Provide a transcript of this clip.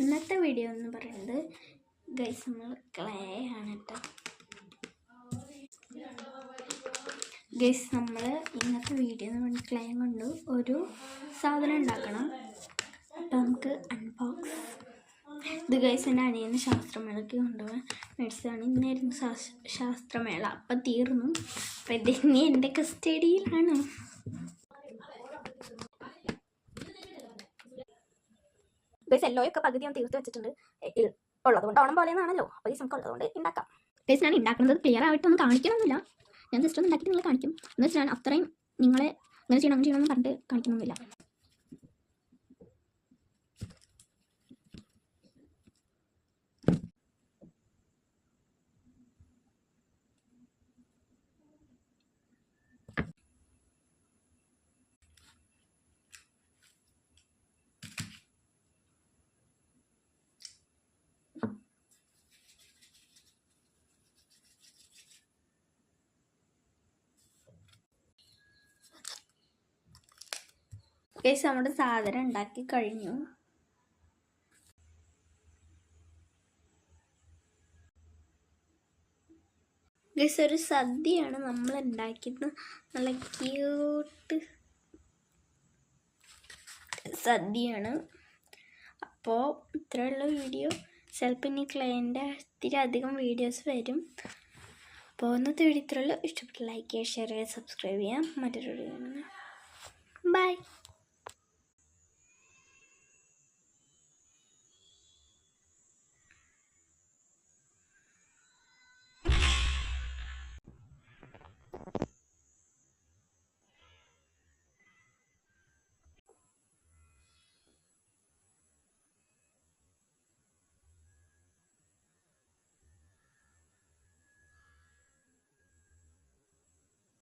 ഇന്നത്തെ വീഡിയോ എന്ന് പറയുന്നത് ഗൈസ് നമ്മൾ ക്ലേ ആണ് കേട്ടോ. ഗൈസ് നമ്മൾ ഇന്നത്തെ വീഡിയോ എന്ന് പറഞ്ഞാൽ ക്ലേ കൊണ്ട് ഒരു സാധനം ഉണ്ടാക്കണം. അപ്പം നമുക്ക് അൺബോക്സ്. ഇത് ഗൈസ് എൻ്റെ അനിയന് ശാസ്ത്രമേളയ്ക്ക് കൊണ്ടുപോകാൻ മേടിച്ചതാണ്. ഇന്നായിരുന്നു ശാസ്ത്രമേള. അപ്പം തീർന്നു. അപ്പം ഇത് ഇനി എൻ്റെ കസ്റ്റഡിയിലാണ്. ഗൈസ് എല്ലോയൊക്കെ പകുതി ഞാൻ തീർത്ത് വെച്ചിട്ടുണ്ട്. ഉള്ളതുകൊണ്ട് ഓണം പോലെയാണല്ലോ. അപ്പോൾ ഗൈസ് നമുക്ക് ഉള്ളതുകൊണ്ട് ഉണ്ടാക്കാം. ഗൈസ് ഞാൻ ഉണ്ടാക്കുന്നത് ക്ലിയർ ആയിട്ടൊന്നും കാണിക്കണമെന്നില്ല. ഞാൻ ജസ്റ്റ് ഒന്ന് ഉണ്ടാക്കിയിട്ട് നിങ്ങളെ കാണിക്കും. എന്ന് വെച്ചാൽ ഞാൻ അത്രയും നിങ്ങളെ ഇങ്ങനെ ചെയ്യണം അങ്ങനെ ചെയ്യണമെന്ന് പറഞ്ഞിട്ട് കാണിക്കണമെന്നില്ല. ഗൈസ് നമ്മുടെ സാധനം ഉണ്ടാക്കി കഴിഞ്ഞു. ഗൈസ് ഒരു സദ്യയാണ് നമ്മൾ ഉണ്ടാക്കിയത്. നല്ല ക്യൂട്ട് സദ്യയാണ്. അപ്പോൾ ഇത്രയുള്ള വീഡിയോ. ചിലപ്പോൾ ഇനി ക്ലയൻ്റെ ഇത്തിരി അധികം വീഡിയോസ് വരും. അപ്പോൾ ഇന്നത്തെ വീഡിയോ ഇത്രയുള്ളൂ. ഇഷ്ടപ്പെട്ട ലൈക്ക് ചെയ്യുക, ഷെയർ ചെയ്യുക, സബ്സ്ക്രൈബ് ചെയ്യാം. മറ്റൊരു വീഡിയോ. ബൈ.